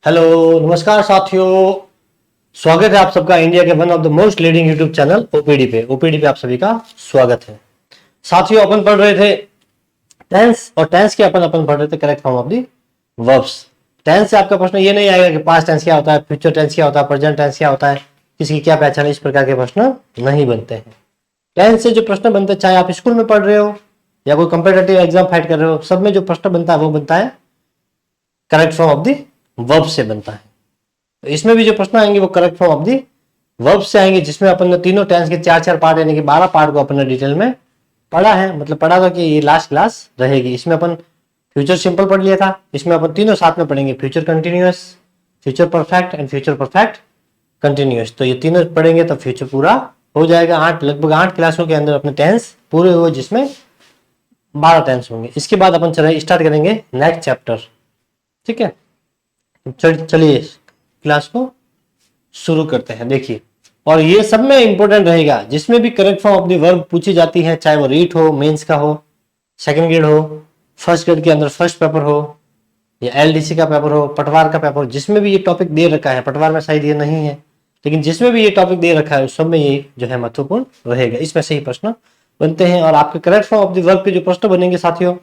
Hello, नमस्कार साथियों। स्वागत है आप सबका इंडिया के one of the most leading YouTube channel OPD पे। ओपीडी पे आप सभी का स्वागत है। साथियों, अपन पढ़ रहे थे टेंस, और टेंस के अपन अपन पढ़ रहे थे correct form of the verbs. Tense से आपका प्रश्न ये नहीं आएगा कि पास्ट टेंस क्या होता है, फ्यूचर टेंस क्या होता है, प्रेजेंट टेंस क्या होता है, किसी की क्या पहचान है, इस प्रकार के प्रश्न नहीं बनते हैं। टेंस से जो प्रश्न बनते हैं, चाहे आप स्कूल में पढ़ रहे हो या कोई कंपेटिटिव एग्जाम फाइट कर रहे हो, सब में जो प्रश्न बनता है वो बनता है correct form of the verb से बनता है। तो इसमें भी जो प्रश्न आएंगे वो correct form of the verb से आएंगे, जिसमें अपन ने तीनों टेंस के चार चार पार्ट यानी कि 12 पार्ट को अपन ने डिटेल में पढ़ा है। मतलब पढ़ा था कि ये लास्ट क्लास रहेगी। इसमें अपन फ्यूचर सिंपल पढ़ लिया था, इसमें अपन तीनों साथ में पढ़ेंगे, future continuous, future perfect and future perfect continuous. तो ये तीनों पढ़ेंगे तो फ्यूचर पूरा हो जाएगा। लगभग 8 क्लासों के अंदर अपने टेंस पूरे हुए, जिसमें 12 टेंस होंगे। इसके बाद अपन स्टार्ट करेंगे नेक्स्ट चैप्टर। ठीक है, चलिए क्लास को शुरू करते हैं। देखिए, और ये सब में इंपॉर्टेंट रहेगा, जिसमें भी correct form of the verb पूछी जाती है, चाहे वो रीट हो, मेंस का हो, सेकंड ग्रेड हो, फर्स्ट ग्रेड के अंदर फर्स्ट पेपर हो, या एलडीसी का पेपर हो, पटवार का पेपर हो, जिसमें भी ये टॉपिक दे रखा है, पटवार में शायद ये नहीं है, लेकिन जिसमें भी ये टॉपिक दे रखा है उस सब में ये जो है महत्वपूर्ण रहेगा। इसमें से ही प्रश्न बनते हैं, और आपके correct form of the verb के जो प्रश्न बनेंगे साथियों,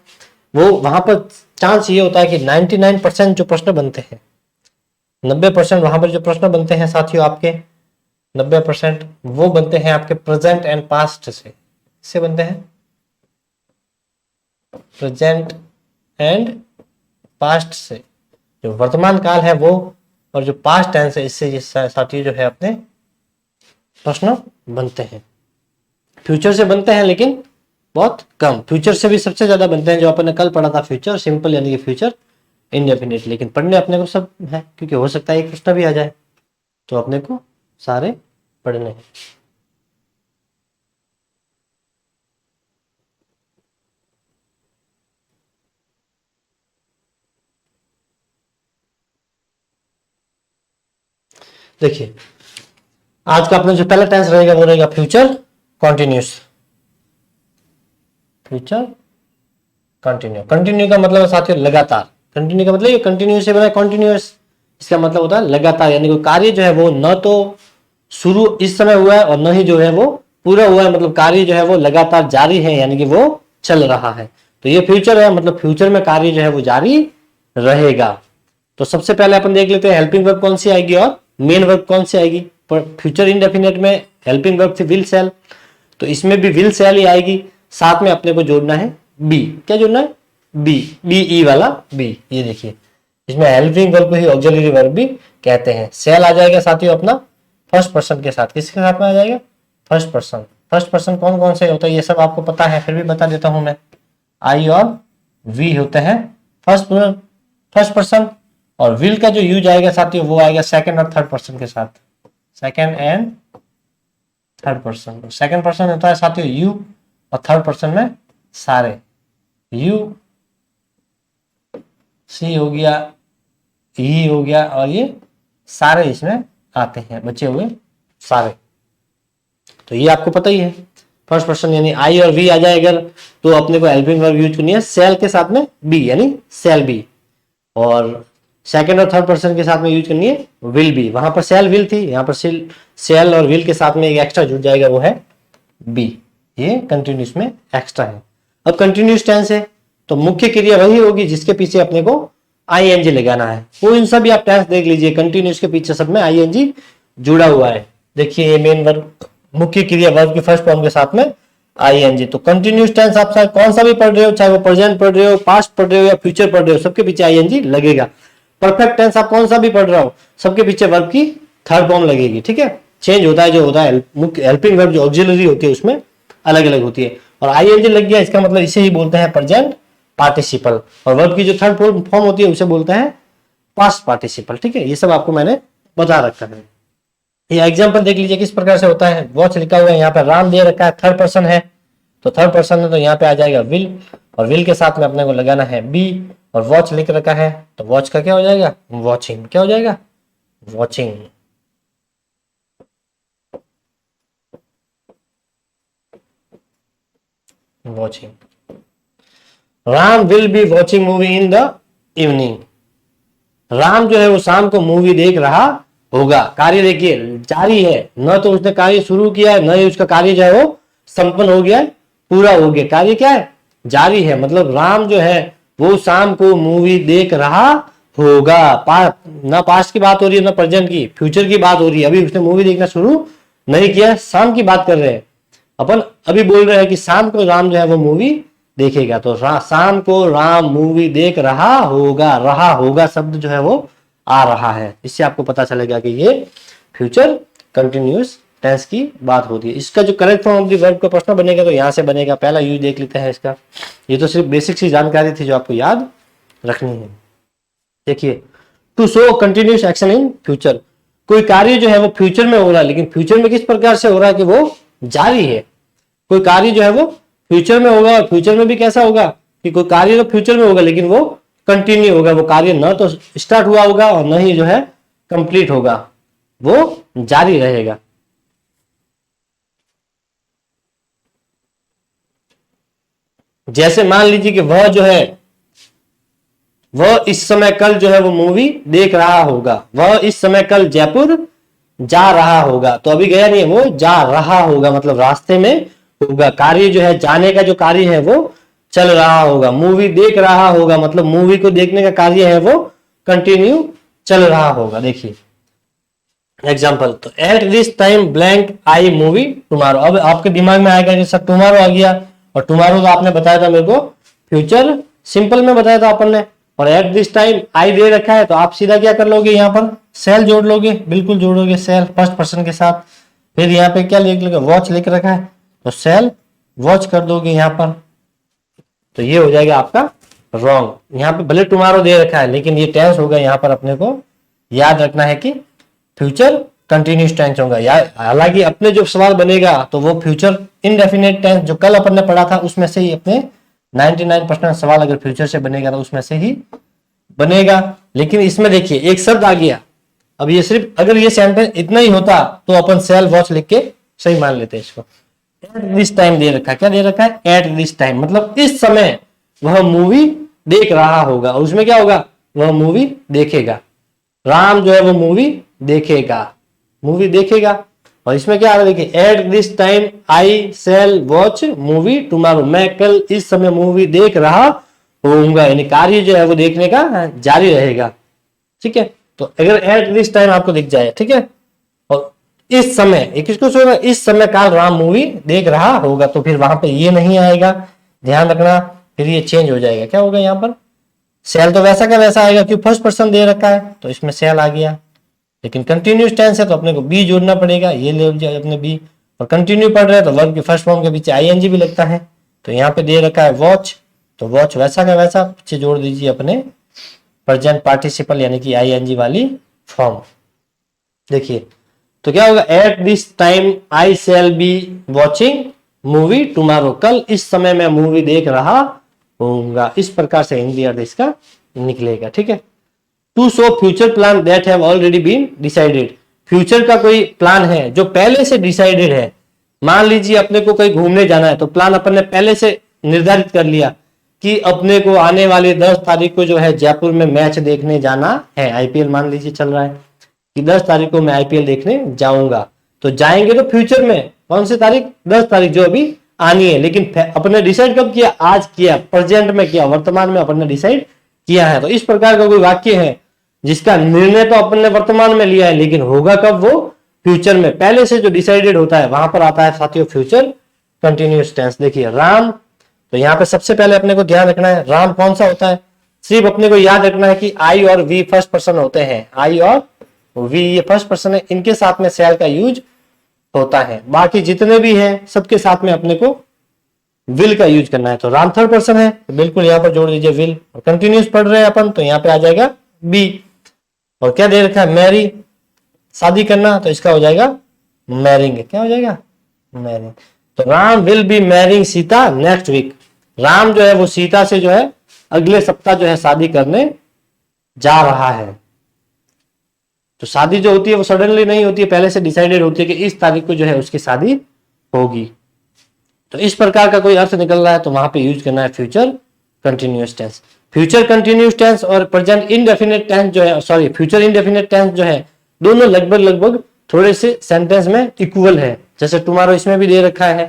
वो वहां पर चांस ये होता है कि 99% जो प्रश्न बनते हैं, 90% वहां पर जो प्रश्न बनते हैं साथियों आपके 90% वो बनते हैं आपके प्रेजेंट एंड पास्ट से बनते हैं, प्रेजेंट एंड पास्ट से। जो वर्तमान काल है वो, और जो पास्ट टेंस है, इससे ये साथियों जो है अपने प्रश्न बनते हैं। फ्यूचर से बनते हैं लेकिन बहुत कम। फ्यूचर से भी सबसे ज्यादा बनते हैं जो अपन ने कल पढ़ा था, फ्यूचर सिंपल यानी कि फ्यूचर इंडेफिनिट। लेकिन पढ़ने अपने को सब है, क्योंकि हो सकता है एक प्रश्न भी आ जाए, तो अपने को सारे पढ़ने हैं। देखिए, आज का अपना जो पहला टेंस रहेगा वो रहेगा future continuous. Future continue, continue का मतलब है साथियों लगातार। कंटिन्यू का मतलब ये कंटिन्यू से बना है कॉन्टिन्यूस, इसका मतलब होता है लगातार, यानी कोई कार्य जो है वो न तो शुरू इस समय हुआ है और न ही जो है वो पूरा हुआ है। मतलब कार्य जो है वो लगातार जारी है, यानी कि वो चल रहा है। तो ये फ्यूचर है, मतलब फ्यूचर में कार्य जो है वो जारी रहेगा। तो सबसे पहले अपन देख लेते हैं हेल्पिंग वर्ब कौन सी आएगी और मेन वर्ब कौन सी आएगी। फ्यूचर इंडेफिनिट में हेल्पिंग वर्ब थी विल सेल, तो इसमें भी विल सेल ही आएगी। साथ में अपने को जोड़ना है बी। क्या जोड़ना है? बी, बी ई वाला बी। ये देखिए, इसमें हेल्पिंग वर्ब को ही ऑक्सिलरी वर्ब भी कहते हैं। सेल आ जाएगा साथियों अपना फर्स्ट पर्सन के साथ। किसके साथ में आ जाएगा? First person. फर्स्ट पर्सन कौन कौन से होता है ये सब आपको पता है, फिर भी बता देता हूं मैं। आई और वी होते हैं फर्स्ट पर्सन, और विल का जो यूज आएगा साथियों वो आएगा सेकंड और थर्ड पर्सन के साथ। Second and third person. Second person होता है साथियों यू, और थर्ड पर्सन में सारे। यू सी हो गया, ही हो गया, और ये सारे इसमें आते हैं, बचे हुए सारे। तो ये आपको पता ही है। फर्स्ट पर्सन यानी आई और वी आ जाए अगर, तो अपने को हेल्पिंग वर्ब यूज करनी है सेल के साथ में बी, यानी सेल बी। और सेकंड और थर्ड पर्सन के साथ में यूज करनी है विल बी। वहां पर सेल विल थी, यहाँ पर सेल और विल के साथ में एक एक्स्ट्रा जुड़ जाएगा, वो है बी। ये कंटिन्यूस में एक्स्ट्रा है। अब कंटिन्यूस टेंस है तो मुख्य क्रिया वही होगी जिसके पीछे अपने को आईएनजी लगाना है। वो इन सब भी आप टेंस देख लीजिए, कंटिन्यूस के पीछे सब में आईएनजी जुड़ा हुआ है। देखिए, ये मेन वर्ब, मुख्य क्रिया वर्ब के फर्स्ट फॉर्म के साथ में आईएनजी। तो कंटिन्यूस टेंस आप चाहे कौन सा भी पढ़ रहे हो, चाहे वो प्रेजेंट पढ़ रहे हो, पास्ट पढ़ रहे हो या फ्यूचर पढ़ रहे हो, सबके पीछे आईएनजी लगेगा। परफेक्ट टेंस आप कौन सा भी पढ़ रहा हो, सबके पीछे वर्ब की थर्ड फॉर्म लगेगी। ठीक है, चेंज होता है जो होता है, मुख्य हेल्पिंग वर्ब जो ऑक्सिलरी होती है उसमें अलग अलग होती है। और आईएनजी लग गया, इसका मतलब इसे ही बोलते हैं प्रेजेंट पार्टिसिपल। और वर्ब की जो थर्ड फॉर्म होती है उसे बोलते हैं पास्ट पार्टिसिपल। ठीक है, ये सब आपको मैंने बता रखा है। ये एग्जांपल देख लीजिए किस प्रकार से होता है। वॉच लिखा हुआ है, यहाँ पे राम दे रखा है, थर्ड पर्सन है, तो थर्ड पर्सन है तो यहाँ पे आ जाएगा विल, और विल के साथ में अपने को लगाना है बी। और वॉच लिख रखा है तो वॉच का क्या हो जाएगा? वॉचिंग। क्या हो जाएगा? Watching. Watching. Ram will be watching movie in the evening. Ram जो है वो शाम को मूवी देख रहा होगा। कार्य देखिए जारी है, न तो उसने कार्य शुरू किया है, न ही उसका कार्य जो है वो संपन्न हो गया है, पूरा हो गया। कार्य क्या है? जारी है। मतलब राम जो है वो शाम को मूवी देख रहा होगा। ना पास्ट की बात हो रही है ना प्रेजेंट की, फ्यूचर की बात हो रही है। अभी उसने मूवी देखना शुरू नहीं किया, शाम की बात कर रहे हैं अपन। अभी बोल रहे हैं कि शाम को राम जो है वो मूवी देखेगा। तो शाम को राम मूवी देख रहा होगा शब्द जो है वो आ रहा है। इससे आपको पता चलेगा कि ये फ्यूचर कंटिन्यूअस टेंस की बात होती है। इसका जो correct form of the verb का प्रश्न बनेगा तो यहां से बनेगा। पहला यूज देख लेते हैं इसका। ये तो सिर्फ बेसिक सी जानकारी थी जो आपको याद रखनी है। देखिए, to show continuous action in future, कोई कार्य जो है वो फ्यूचर में हो रहा है, लेकिन फ्यूचर में किस प्रकार से हो रहा है कि वो जारी है। कोई कार्य जो है वो फ्यूचर में होगा, और फ्यूचर में भी कैसा होगा कि कोई कार्य तो फ्यूचर में होगा लेकिन वो कंटिन्यू होगा। वो कार्य न तो स्टार्ट हुआ होगा और न ही जो है कंप्लीट होगा, वो जारी रहेगा। जैसे मान लीजिए कि वह जो है वह इस समय कल जो है वो मूवी देख रहा होगा। वह इस समय कल जयपुर जा रहा होगा। तो अभी गया नहीं है, वो जा रहा होगा, मतलब रास्ते में होगा। कार्य जो है जाने का जो कार्य है वो चल रहा होगा। मूवी देख रहा होगा मतलब मूवी को देखने का कार्य है वो कंटिन्यू चल रहा होगा। देखिए एग्जाम्पल, तो eight this time blank I movie tomorrow. अब आपके दिमाग में आएगा कि सर टुमारो आ गया, और टुमारो तो आपने बताया था मेरे को फ्यूचर सिंपल में बताया था अपन ने, और एट दिस टाइम आई दे रखा है तो आप सीधा क्या कर लोगे, यहाँ पर सेल जोड़ लोगे। बिल्कुल जोड़ोगे सेल फर्स्ट पर्सन के साथ। फिर यहाँ पे क्या लिख लोगे, वॉच लिख रखा है तो सेल वॉच कर दोगे यहाँ पर। तो ये हो जाएगा आपका रॉन्ग। यहाँ पे भले टुमारो दे रखा है लेकिन ये टेंस होगा। यहाँ पर अपने को याद रखना है कि फ्यूचर कंटिन्यूस टेंस होगा। हालांकि अपने जो सवाल बनेगा तो वो फ्यूचर इनडेफिनेट टेंस जो कल अपन ने पढ़ा था उसमें से ही अपने 99% सवाल अगर फ्यूचर से बनेगा तो उसमें से ही बनेगा। लेकिन इसमें देखिए एक शब्द आ गया। अब ये सिर्फ अगर ये सेंटेंस इतना ही होता तो अपन सेल वॉच लिख के सही मान लेते हैं इसको। एट दिस टाइम दे रखा है, क्या दे रखा है, एट दिस टाइम, मतलब इस समय वह मूवी देख रहा होगा। और उसमें क्या होगा, वह मूवी देखेगा। राम जो है वो मूवी देखेगा, मूवी देखेगा। और इसमें क्या आ रहा है देखिए, at this time I shall watch movie tomorrow, मैं कल इस समय मूवी देख रहा होऊंगा। यानी कार्य जो है वो देखने का जारी रहेगा। ठीक है, तो अगर एट दिस टाइम आपको दिख जाए, ठीक है, और इस समय एक किसको सोचेगा, इस समय काल राम मूवी देख रहा होगा, तो फिर वहां पे ये नहीं आएगा, ध्यान रखना। फिर ये चेंज हो जाएगा, क्या होगा यहाँ पर, सेल तो वैसा का वैसा आएगा क्योंकि फर्स्ट पर्सन दे रखा है तो इसमें सेल आ गया। लेकिन कंटिन्यूस टेंस है तो अपने को बी जोड़ना पड़ेगा, ये ले जाए अपने बी। और कंटिन्यू पढ़ रहे हैं तो वर्ब के फर्स्ट फॉर्म के पीछे आईएनजी भी लगता है। तो यहाँ पे दे रखा है वॉच, तो वॉच वैसा का वैसा पीछे जोड़ दीजिए अपने प्रेजेंट पार्टिसिपल यानी कि आईएनजी वाली फॉर्म। देखिए तो क्या होगा, eight this time I shall be watching movie tomorrow, कल इस समय मैं मूवी देख रहा होऊंगा। इस प्रकार से हिंदी अर्थ इसका निकलेगा। ठीक है, to show future plan that have already been decided, future का कोई प्लान है जो पहले से डिसाइडेड है। मान लीजिए अपने को कहीं घूमने जाना है तो प्लान अपन ने पहले से निर्धारित कर लिया कि अपने को आने वाली 10 तारीख को जो है जयपुर में मैच देखने जाना है। आईपीएल मान लीजिए चल रहा है कि 10 तारीख को मैं आईपीएल देखने जाऊंगा। तो जाएंगे तो फ्यूचर में कौन सी तारीख, 10 तारीख जो अभी आनी है। लेकिन अपने डिसाइड कब किया, आज किया, प्रेजेंट में किया, वर्तमान में अपन ने डिसाइड किया है। तो इस प्रकार का कोई वाक्य है जिसका निर्णय तो अपन ने वर्तमान में लिया है लेकिन होगा कब, वो फ्यूचर में। पहले से जो डिसाइडेड होता है वहां पर आता है साथियों फ्यूचर कंटिन्यूअस टेंस। देखिए राम, तो यहाँ पे सबसे पहले अपने को ध्यान रखना है राम कौन सा होता है। सिर्फ अपने को याद रखना है कि आई और वी फर्स्ट पर्सन होते हैं। आई और वी ये फर्स्ट पर्सन है, इनके साथ में शैल का यूज होता है। बाकी जितने भी हैं सबके साथ में अपने को विल का यूज करना है। तो राम थर्ड पर्सन है तो बिल्कुल यहाँ पर जोड़ दीजिए विल। और कंटिन्यूस पढ़ रहे हैं अपन तो यहाँ पे आ जाएगा बी। और क्या दे रखा है, मैरी, शादी करना, तो इसका हो जाएगा मैरिंग। क्या हो जाएगा, मैरिंग। तो Ram will be marrying Sita next week, Ram जो है वो सीता से जो है अगले सप्ताह जो है शादी करने जा रहा है। तो शादी जो होती है वो सडनली नहीं होती है, पहले से डिसाइडेड होती है कि इस तारीख को जो है उसकी शादी होगी। तो इस प्रकार का कोई अर्थ निकल रहा है तो वहां पे यूज करना है future continuous tense. Future continuous tense और प्रेजेंट इनडेफिनिट टेंस जो है, सॉरी फ्यूचर इनडेफिनिट टेंस जो है, दोनों लगभग थोड़े से सेंटेंस में इक्वल है। जैसे टुमारो इसमें भी दे रखा है,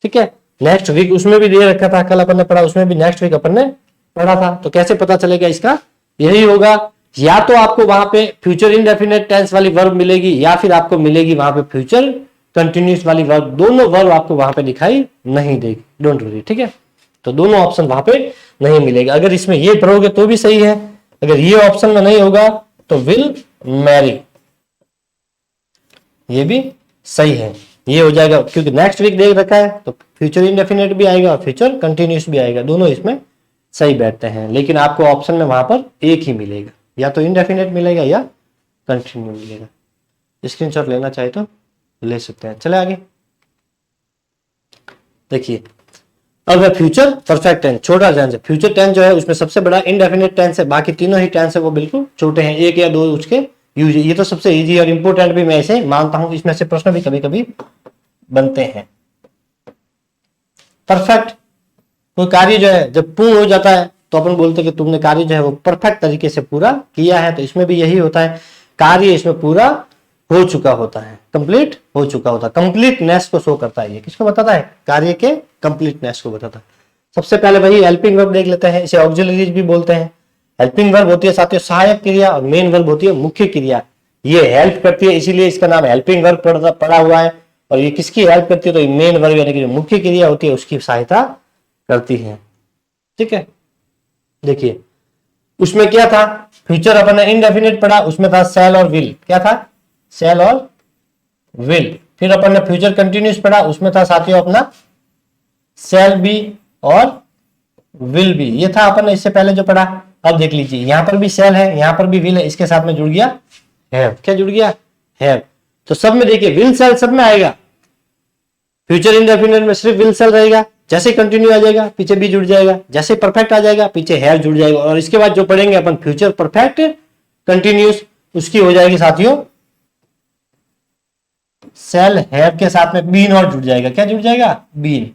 ठीक है, नेक्स्ट वीक उसमें भी दे रखा था, कल अपन ने पढ़ा, उसमें भी नेक्स्ट वीक अपन ने पढ़ा था। तो कैसे पता चलेगा इसका? यही होगा, या तो आपको वहां पे फ्यूचर इनडेफिनिट टेंस वाली वर्ब मिलेगी, या फिर आपको मिलेगी वहां पे फ्यूचर कंटिन्यूस वाली वर्ब। दोनों वर्ब आपको वहां पे दिखाई नहीं देगी, डोंट वरी, ठीक है। तो दोनों ऑप्शन वहां पे नहीं मिलेगा। अगर इसमें ये पढ़ोगे तो भी सही है, अगर ये ऑप्शन में नहीं होगा तो विल मैरी, ये भी सही है, ये हो जाएगा। क्योंकि नेक्स्ट वीक देख रखा है तो फ्यूचर इंडेफिनिट भी आएगा और फ्यूचर कंटिन्यूस भी आएगा, दोनों इसमें सही बैठते हैं। लेकिन आपको ऑप्शन में वहां पर एक ही मिलेगा, या तो इंडेफिनिट मिलेगा या कंटिन्यू मिलेगा। स्क्रीनशॉट लेना चाहे तो ले सकते हैं। चले आगे देखिए, अब है फ्यूचर परफेक्ट टेंस, छोटा टेंस है। फ्यूचर टेंस जो है उसमें सबसे बड़ा इंडेफिनिट टेंस है, बाकी तीनों ही टेंस है वो बिल्कुल छोटे हैं, एक या दो उसके यूज। ये तो सबसे इजी और इंपोर्टेंट भी मैं इसे मानता हूं, इसमें से प्रश्न भी कभी कभी बनते हैं। परफेक्ट, कोई कार्य जो है जब पूर्ण हो जाता है तो अपन बोलते हैं कि तुमने कार्य जो है वो परफेक्ट तरीके से पूरा किया है। तो इसमें भी यही होता है, कार्य इसमें पूरा हो चुका होता है, कंप्लीट हो चुका होता है। कंप्लीटनेस को शो करता है, ये किसको बताता है? कार्य के कंप्लीटनेस को बताता है। सबसे पहले भाई हेल्पिंग वर्ब देख लेते हैं, इसे ऑक्सिलरीज भी बोलते हैं। हेल्पिंग वर्ब होती है साथियों सहायक क्रिया, और मेन वर्ब होती है मुख्य क्रिया। ये हेल्प करती है इसीलिए इसका नाम हेल्पिंग वर्ब पड़ा हुआ है। और ये किसकी हेल्प करती है? तो ये मेन वर्ब यानी कि जो मुख्य क्रिया होती है उसकी सहायता करती है, ठीक है। देखिए उसमें क्या था, फ्यूचर अपन ने इनडेफिनिट पढ़ा, उसमें था सेल और विल। क्या था? सेल और विल। फिर अपन ने फ्यूचर कंटिन्यूस पढ़ा, उसमें था साथियों अपना सेल बी और विल बी। ये था अपन ने इससे पहले जो पढ़ा। अब देख लीजिए, यहां पर भी सेल है, यहां पर भी विल है, इसके साथ में जुड़ गया हैव। क्या जुड़ गया? हैव। तो सब में देखिए विल सेल सब में आएगा, फ्यूचर इंडेफिनिट में सिर्फ विल सेल रहेगा। जैसे कंटिन्यू आ जाएगा पीछे बी जुड़ जाएगा, जैसे परफेक्ट आ जाएगा पीछे हैव जुड़ जाएगा। और इसके बाद जो पढ़ेंगे अपन फ्यूचर परफेक्ट कंटिन्यूस, उसकी हो जाएगी साथियों सेल हैव के साथ में बीन और जुड़ जाएगा। क्या जुड़ जाएगा? बीन।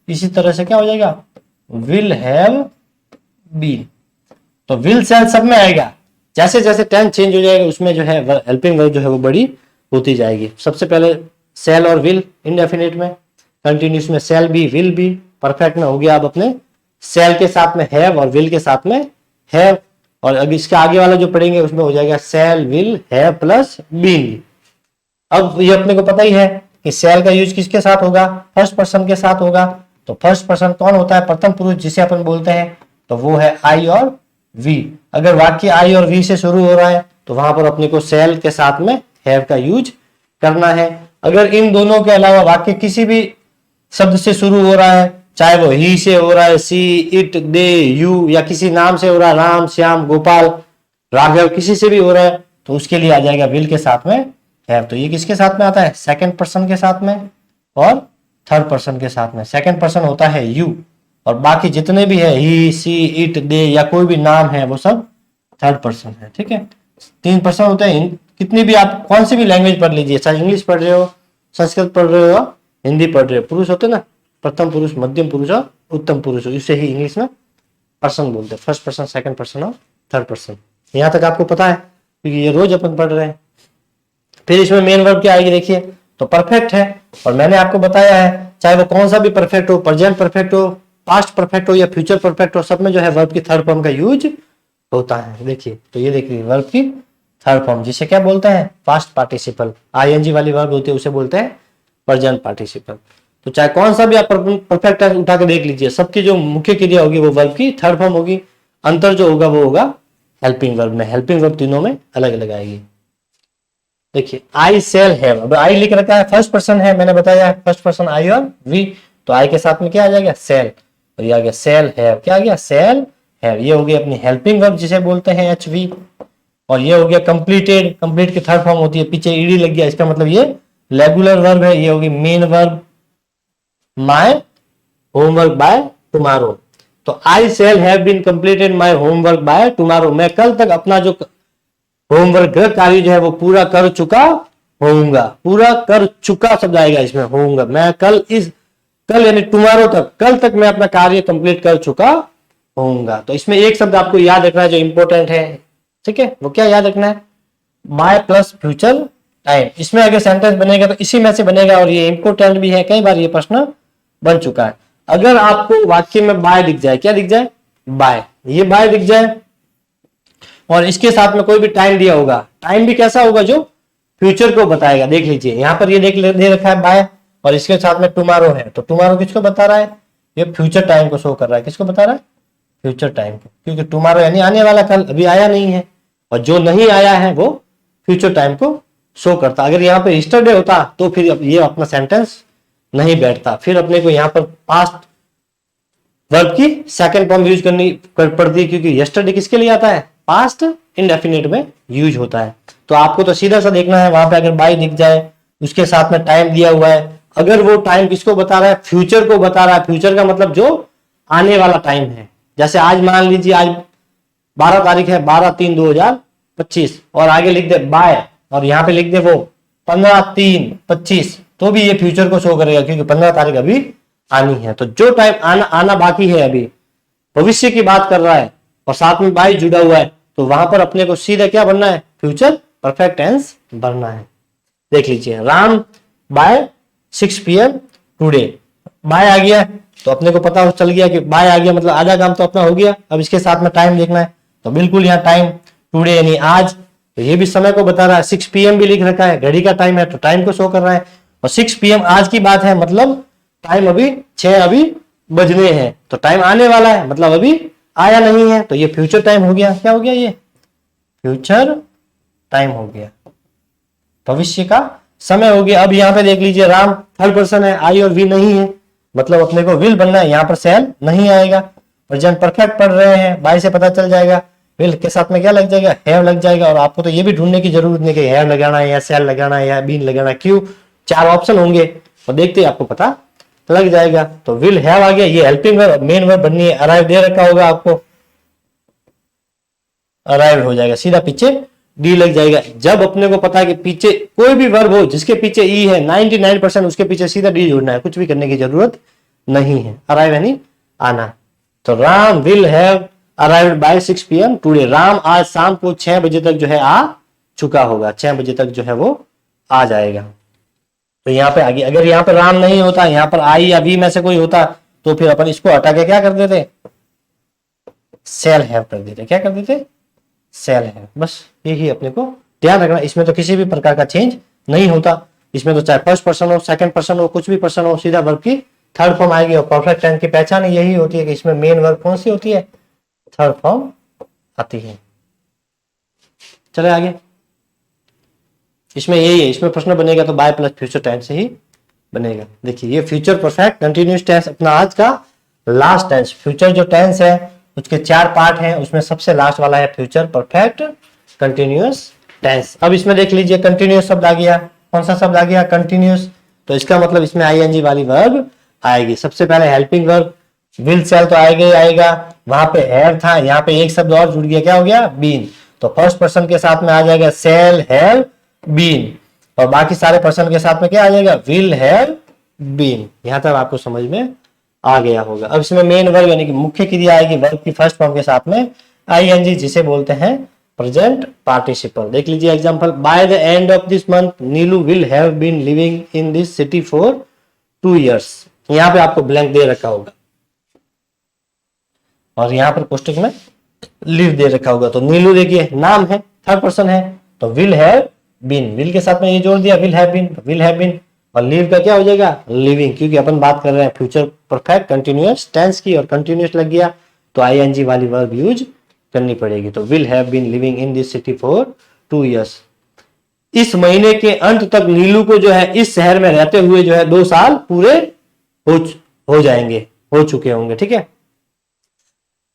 इसी तरह से क्या हो जाएगा? Will have been. तो विल सेल सब में आएगा। जैसे जैसे टेंस चेंज हो जाएगा उसमें जो है हेल्पिंग वर्ब जो है वो बड़ी होती जाएगी। सबसे पहले सेल और विल इंडेफिनिट में, कंटिन्यूस में shall be will be, perfect में हो गया अब अपने सेल के साथ में हैव और विल के साथ में हैव। और अगर इसके आगे वाला जो पढ़ेंगे उसमें हो जाएगा shall will have plus been. अब ये अपने को पता ही है कि सेल का यूज किसके साथ होगा? फर्स्ट पर्सन के साथ होगा। तो फर्स्ट पर्सन कौन होता है? प्रथम पुरुष जिसे अपन बोलते हैं, तो वो है आई और वी। अगर वाक्य आई और वी से शुरू हो रहा है तो वहां पर अपने को सेल के साथ में हैव का यूज करना है। अगर इन दोनों के अलावा वाक्य किसी भी शब्द से शुरू हो रहा है, चाहे वो ही से हो रहा है, सी, इट, दे, यू, या किसी नाम से हो रहा है, राम, श्याम, गोपाल, राघव, किसी से भी हो रहा है, तो उसके लिए आ जाएगा विल के साथ में हैव। तो ये किसके साथ में आता है? सेकंड पर्सन के साथ में और थर्ड पर्सन के साथ में। सेकंड पर्सन होता है यू, और बाकी जितने भी है ही, सी, इट, दे या कोई भी नाम है वो सब थर्ड पर्सन है, ठीक है। तीन पर्सन होते हैं। कितनी भी आप कौन सी भी लैंग्वेज पढ़ लीजिए, चाहे इंग्लिश पढ़ रहे हो, संस्कृत पढ़ रहे हो, हिंदी पढ़ रहे हो, पुरुष होते ना, प्रथम पुरुष, मध्यम पुरुष और उत्तम पुरुष, इसे ही इंग्लिश में पर्सन बोलते हैं। फर्स्ट पर्सन, सेकंड पर्सन और थर्ड पर्सन। यहां तक आपको पता है क्योंकि ये रोज अपन पढ़ रहे हैं। फिर इसमें मेन वर्ब क्या आएगी देखिए, तो परफेक्ट है। और मैंने आपको बताया है चाहे वो कौन सा भी परफेक्ट हो, प्रेजेंट परफेक्ट हो, पास्ट परफेक्ट हो या फ्यूचर परफेक्ट हो, सब में जो है वर्ब की थर्ड फॉर्म का यूज होता है। देखिए, तो ये देखिए वर्ब की थर्ड फॉर्म, जिसे क्या बोलते हैं? Past participle. आईएनजी वाली वर्ब होती है उसे बोलते हैं प्रेजेंट पार्टिसिपल। तो चाहे कौन सा भी आप परफेक्ट उठा के देख लीजिए, सबकी जो मुख्य क्रिया होगी वो वर्ब की थर्ड फॉर्म होगी। अंतर जो होगा वो होगा हेल्पिंग वर्ब में। हेल्पिंग वर्ब तीनों में अलग अलग आएगी। देखिए आई सेल हैव, अब आई लिख रखा है, फर्स्ट पर्सन है, मैंने बताया है फर्स्ट पर्सन आई और वी। तो आई के साथ में क्या आ जाएगा? सेल। और ये आ गया सेल हैव। क्या आ गया? Shall have. ये हो गई अपनी हेल्पिंग वर्ब जिसे बोलते हैं एचवी। और ये हो गया कंप्लीटेड। कंप्लीट की थर्ड फॉर्म होती है, पीछे ईडी लग गया, इसका मतलब ये रेगुलर वर्ब है। ये होगी main verb, my homework by tomorrow. तो I shall have been completed my homework by tomorrow. मैं कल तक अपना जो होमवर्क गृह कार्य जो है वो पूरा कर चुका होऊंगा। पूरा कर चुका शब्द आएगा इसमें, होऊंगा। मैं कल यानी टुमारो तक, कल तक मैं अपना कार्य कंप्लीट कर चुका होऊंगा। तो इसमें एक शब्द आपको याद रखना है जो इंपॉर्टेंट है, ठीक है, वो क्या याद रखना है, बाय प्लस फ्यूचर टाइम। इसमें अगर सेंटेंस बनेगा तो इसी में से बनेगा, और ये इंपॉर्टेंट भी है, कई बार ये प्रश्न बन चुका है। अगर आपको वाक्य में बाय दिख जाए, क्या दिख जाए, बाय, ये बाय दिख जाए, और इसके साथ में कोई भी टाइम दिया होगा, टाइम भी कैसा होगा, जो फ्यूचर को बताएगा। देख लीजिए यहाँ पर ये दे रखा है बाय, और इसके साथ में टुमारो है, तो टुमारो किसको बता रहा है, ये फ्यूचर टाइम को शो कर रहा है। किसको बता रहा है, फ्यूचर टाइम को, क्योंकि टुमारो यानी आने वाला कल, अभी आया नहीं है, और जो नहीं आया है वो फ्यूचर टाइम को शो करता। अगर यहाँ पे यस्टरडे होता तो फिर ये अपना सेंटेंस नहीं बैठता, फिर अपने को यहाँ पर पास्ट वर्ब की सेकंड फॉर्म यूज करनी पड़ती, क्योंकि यस्टरडे किसके लिए आता है, पास्ट इंडेफिनिट में यूज होता है। तो आपको तो सीधा सा देखना है, वहां पे अगर बाय दिख जाए, उसके साथ में टाइम दिया हुआ है, अगर वो टाइम किसको बता रहा है, फ्यूचर को बता रहा है। फ्यूचर का मतलब जो आने वाला टाइम है, जैसे आज मान लीजिए आज 12 तारीख है, 12/3/2025, और आगे लिख दे बाय, और यहाँ पे लिख दे वो 15/3/25, तो भी ये फ्यूचर को शो करेगा, क्योंकि 15 तारीख अभी आनी है। तो जो टाइम आना बाकी है, अभी भविष्य की बात कर रहा है, और साथ में बाय जुड़ा हुआ है, तो वहां पर अपने को सीधा क्या बनना है, फ्यूचर परफेक्ट टेंस बनना है। देख लीजिए, Ram by 6 PM today, by आ गया तो अपने को पता चल गया कि बाय आ गया, मतलब आधा काम तो अपना हो गया। अब इसके साथ में टाइम देखना है, तो बिल्कुल यहाँ टाइम टुडे यानी आज, तो ये भी समय को बता रहा है। 6 PM भी लिख रखा है, घड़ी का टाइम है, तो टाइम को शो कर रहा है, और 6 PM आज की बात है, मतलब टाइम अभी 6 अभी बजने हैं, तो टाइम आने वाला है, मतलब अभी आया नहीं है, तो ये फ्यूचर टाइम हो गया। क्या हो गया, ये फ्यूचर टाइम हो गया, भविष्य का समय हो गया। अब यहाँ पे देख लीजिए, राम थर्ड पर्सन है, आई और वी नहीं है, मतलब अपने को विल बनना है, यहाँ पर सेल नहीं आएगा। प्रेजेंट परफेक्ट पढ़ रहे हैं, बाय से पता चल जाएगा, विल के साथ में क्या लग जाएगा, हैव लग जाएगा। और आपको तो ये भी ढूंढने की जरूरत नहीं कि हैव लगाना है या सेल लगाना है या बीन लगाना है, क्यों, 4 ऑप्शन होंगे, और देखते ही आपको पता लग जाएगा। तो विल हैव आ गया, ये हेल्पिंग वर्ब, मेन वर्ब बननी है। अराइव दे रखा होगा आपको, अराइव हो जाएगा, सीधा पीछे डी लग जाएगा। जब अपने को पता है कि पीछे कोई भी वर्ब हो जिसके पीछे ई है, 99% उसके पीछे सीधा डी जोड़ना है, कुछ भी करने की जरूरत नहीं है। अराइव यानी आना, तो Ram will have arrived by 6 PM today, Ram आज शाम को 6 बजे तक जो है आ चुका होगा, 6 बजे तक जो है वो आ जाएगा। तो यहाँ पे आगे, अगर यहाँ पे राम नहीं होता, यहाँ पर आई या वी में से कोई होता, तो फिर अपन इसको हटा के क्या कर देते, सेल हैव कर देते। क्या कर देते, सेल है। बस यही अपने को ध्यान रखना, इसमें तो किसी भी प्रकार का चेंज नहीं होता। इसमें तो चाहे फर्स्ट पर्सन हो, सेकंड पर्सन हो, कुछ भी पर्सन हो, सीधा वर्ब की थर्ड फॉर्म आएगी। और परफेक्ट टेंस की पहचान यही होती है कि इसमें मेन वर्ब कौन सी होती है, थर्ड फॉर्म आती है। चले आगे, इसमें यही है, इसमें प्रश्न बनेगा तो बाय प्लस फ्यूचर टेंस से ही बनेगा। देखिए, ये फ्यूचर परफेक्ट कंटिन्यूस टेंस अपना आज का लास्ट टेंस। फ्यूचर जो टेंस है उसके 4 पार्ट हैं, उसमें सबसे लास्ट वाला है फ्यूचर परफेक्ट कंटिन्यूअस टेंस। अब इसमें देख लीजिए, कंटिन्यूअस शब्द आ गया। कौन सा शब्द आ गया, कंटिन्यूअस, तो इसका मतलब इसमें आईएनजी वाली वर्ब आएगी। सबसे पहले हेल्पिंग वर्ब, विल सेल तो आएगा ही आएगा, वहां पे हैव था, यहाँ पे एक शब्द और जुड़ गया, क्या हो गया, बीन, तो फर्स्ट पर्सन के साथ में आ जाएगा सेल हैव बीन, और बाकी सारे पर्सन के साथ में क्या आ जाएगा, विल हैव बीन। यहां तक आपको समझ में आ गया होगा। अब इसमें मेन वर्ब यानी कि मुख्य क्रिया आएगी वर्ब की फर्स्ट फॉर्म के साथ में आईएनजी, जिसे बोलते हैं प्रेजेंट पार्टिसिपल। देख लीजिए example, by the end of this month Neelu will have been living in this city for 2 years। यहाँ पे आपको ब्लैंक दे रखा होगा और यहाँ पर कोष्टक में लिव दे रखा होगा। तो नीलू देखिए नाम है, थर्ड पर्सन है, तो विल हैव बीन, विल के साथ में ये जोड़ दिया, विल हैव बीन, और लीव का क्या हो जाएगा, लिविंग, क्योंकि अपन बात कर रहे हैं फ्यूचर परफेक्ट कंटिन्यूअस टेंस की, और कंटिन्यूअस लग गया तो आईएनजी वाली वर्ब यूज करनी पड़ेगी। तो will have been living in this city for 2 years। इस महीने के अंत तक नीलू को जो है इस शहर में रहते हुए जो है 2 साल पूरे हो जाएंगे, हो चुके होंगे। ठीक है,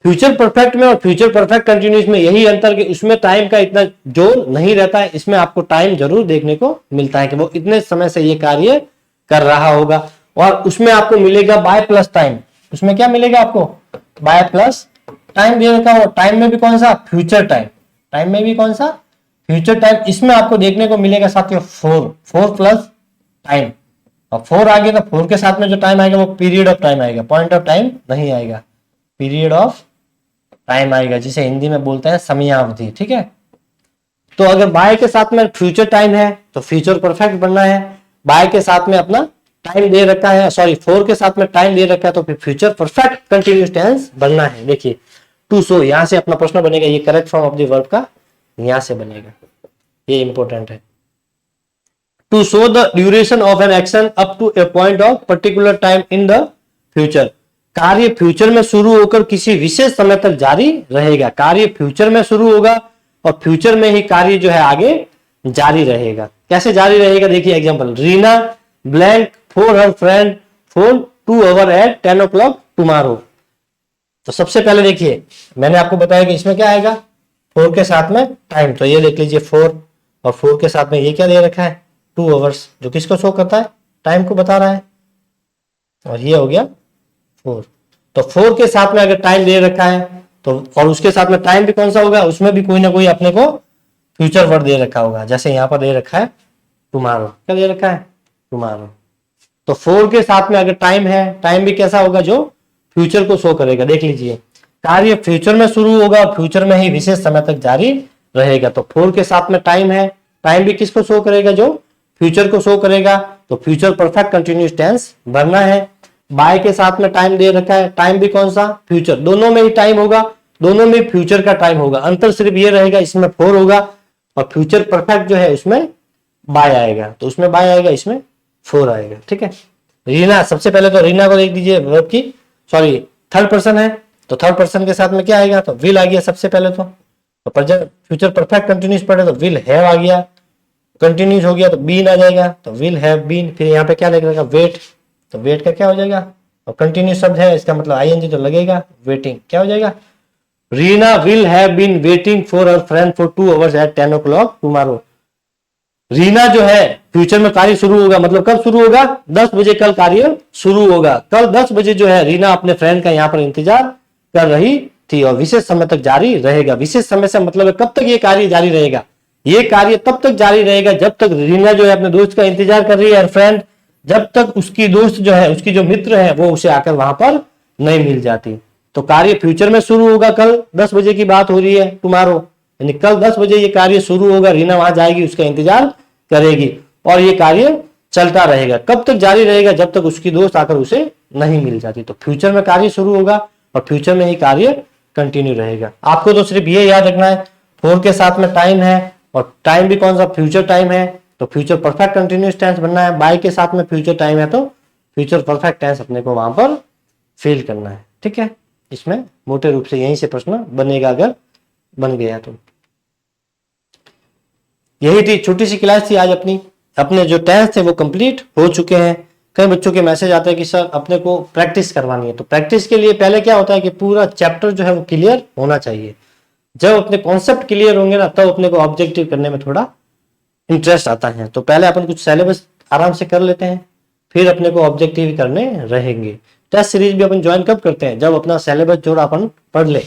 फ्यूचर परफेक्ट में और फ्यूचर परफेक्ट कंटिन्यूअस में यही अंतर कि उसमें टाइम का इतना जोर नहीं रहता है, इसमें आपको टाइम जरूर देखने को मिलता है कि वो इतने समय से ये कार्य कर रहा होगा, और उसमें आपको मिलेगा बाय प्लस टाइम। उसमें क्या मिलेगा आपको, बाय प्लस टाइम दे रखा हो। टाइम में भी कौन सा, फ्यूचर टाइम, टाइम में भी कौन सा, फ्यूचर टाइम। इसमें आपको देखने को मिलेगा साथियों 4 प्लस टाइम, और 4 आ गया तो 4 के साथ में जो टाइम आएगा वो पीरियड ऑफ टाइम आएगा, पॉइंट ऑफ टाइम नहीं आएगा, पीरियड ऑफ टाइम आएगा, जिसे हिंदी में बोलते हैं समयावधि। ठीक है, तो अगर बाय के साथ में फ्यूचर टाइम है तो फ्यूचर परफेक्ट बनना है, बाय के साथ में अपना टाइम दे रखा है, सॉरी फोर के साथ में टाइम दे रखा है तो फिर फ्यूचर परफेक्ट कंटिन्यूस टेंस बनना है। देखिए टू सो, यहां से अपना प्रश्न बनेगा, ये correct form of the verb का यहां से बनेगा, ये इंपॉर्टेंट है। To show the duration of an action up to a point of particular time in the future, कार्य फ्यूचर में शुरू होकर किसी विशेष समय तक जारी रहेगा। कार्य फ्यूचर में शुरू होगा और फ्यूचर में ही कार्य जो है आगे जारी रहेगा। कैसे जारी रहेगा, देखिए example, Reena blank for her friend phone 2 hours at 10 o'clock tomorrow. तो सबसे पहले देखिए मैंने आपको बताया कि इसमें क्या आएगा, 4 के साथ में टाइम, तो ये देख लीजिए 4 और 4 के साथ में ये क्या दे रखा है 2 hours, जो किसको शो करता है, टाइम को बता रहा है, और ये हो गया 4। तो 4 के साथ में अगर टाइम दे रखा है तो, और उसके साथ में टाइम भी कौन सा होगा, उसमें भी कोई ना कोई अपने को फ्यूचर वर्ड दे रखा होगा। जैसे यहाँ पर दे रखा है टुमारो, क्या दे रखा है टुमारो। तो 4 के साथ में अगर टाइम है, टाइम भी कैसा होगा, जो फ्यूचर को शो करेगा। देख लीजिए कार्य फ्यूचर में शुरू होगा, फ्यूचर में ही विशेष समय तक जारी रहेगा। तो 4 के साथ में टाइम है, टाइम भी किसको शो करेगा, जो फ्यूचर को शो करेगा। तो फ्यूचर परफेक्ट कंटिन्यूस टेंस भरना है। बाय के साथ में टाइम दे रखा है, टाइम भी कौन सा, फ्यूचर, दोनों में ही टाइम होगा, दोनों में फ्यूचर का टाइम होगा। अंतर सिर्फ ये रहेगा, इसमें 4 होगा और फ्यूचर परफेक्ट जो है उसमें बाय आएगा, तो उसमें बाय आएगा, इसमें 4 आएगा। ठीक है, रीना, सबसे पहले तो रीना को देख दीजिए, वर्ब की सॉरी थर्ड पर्सन है, तो थर्ड पर्सन के साथ में क्या आएगा, तो विल आ गया सबसे पहले तो प्रेजेंट फ्यूचर परफेक्ट कंटिन्यूस पढ़े तो विल हैव आ गया, कंटिन्यूस हो गया तो बीन आ जाएगा, तो विल हैव बीन। फिर यहाँ पे क्या लगेगा, वेट, तो वेट का क्या हो जाएगा, और कंटिन्यूस शब्द है इसका मतलब आईएनजी तो लगेगा, वेटिंग क्या हो जाएगा, Reena will have been waiting for her friend for 2 hours at 10 o'clock tomorrow. Reena जो है फ्यूचर में कार्य शुरू होगा, मतलब कब शुरू होगा, 10 बजे कल कार्य शुरू होगा। कल 10 बजे जो है रीना अपने फ्रेंड का यहाँ पर इंतजार कर रही थी और विशेष समय तक जारी रहेगा। विशेष समय से मतलब है कब तक ये कार्य जारी रहेगा, ये कार्य तब तक जारी रहेगा जब तक रीना जो है अपने दोस्त का इंतजार कर रही है, फ्रेंड, जब तक उसकी दोस्त जो है, उसकी जो मित्र है वो उसे आकर वहां पर नहीं मिल जाती। तो कार्य फ्यूचर में शुरू होगा, कल 10 बजे की बात हो रही है टुमारो, यानी कल 10 बजे ये कार्य शुरू होगा, रीना वहां जाएगी, उसका इंतजार करेगी और ये कार्य चलता रहेगा। कब तक जारी रहेगा, जब तक उसकी दोस्त आकर उसे नहीं मिल जाती। तो फ्यूचर में कार्य शुरू होगा और फ्यूचर में ही कार्य कंटिन्यू रहेगा। आपको तो सिर्फ ये याद रखना है 4 के साथ में टाइम है और टाइम भी कौन सा, फ्यूचर टाइम है, तो फ्यूचर परफेक्ट कंटिन्यूस टेंस बनना है। बाय के साथ में फ्यूचर टाइम है तो फ्यूचर परफेक्ट टेंस अपने को वहां पर फिल करना है। ठीक है, इसमें मोटे रूप से यहीं से प्रश्न बनेगा अगर बन गया तो। यही थी छोटी सी क्लास थी आज अपनी, अपने जो टेंस थे वो कंप्लीट हो चुके हैं। कई बच्चों के मैसेज आते हैं कि सर अपने को प्रैक्टिस करवानी है, तो प्रैक्टिस के लिए पहले क्या होता है कि पूरा चैप्टर जो है वो क्लियर होना चाहिए। जब अपने कॉन्सेप्ट क्लियर होंगे ना तब अपने को ऑब्जेक्टिव करने में थोड़ा इंटरेस्ट आता है। तो पहले अपन कुछ सिलेबस आराम से कर लेते हैं, फिर अपने को ऑब्जेक्टिव करने रहेंगे। टेस्ट सीरीज भी अपन ज्वाइन कब करते हैं, जब अपना सिलेबस जो अपन पढ़ ले,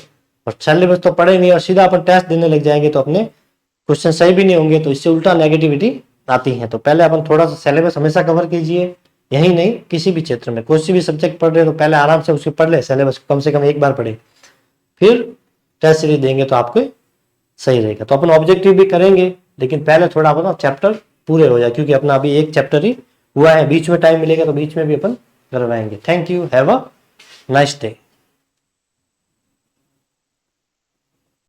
और सिलेबस तो पढ़े नहीं और सीधा अपन टेस्ट देने लग जाएंगे तो अपने क्वेश्चन सही भी नहीं होंगे, तो इससे उल्टा नेगेटिविटी आती है। तो पहले अपन थोड़ा सा सिलेबस हमेशा कवर कीजिए, यही नहीं किसी भी क्षेत्र में कोई भी सब्जेक्ट पढ़ रहे हो तो पहले आराम से उसको पढ़ ले, सिलेबस कम से कम एक बार पढ़े, फिर टेस्ट सीरीज देंगे तो आपको सही रहेगा। तो अपन ऑब्जेक्टिव भी करेंगे लेकिन पहले थोड़ा अपना चैप्टर पूरे हो जाए, क्योंकि अपना अभी एक चैप्टर ही हुआ है, बीच में टाइम मिलेगा तो बीच में भी अपन करवाएंगे। Thank you, have a nice day.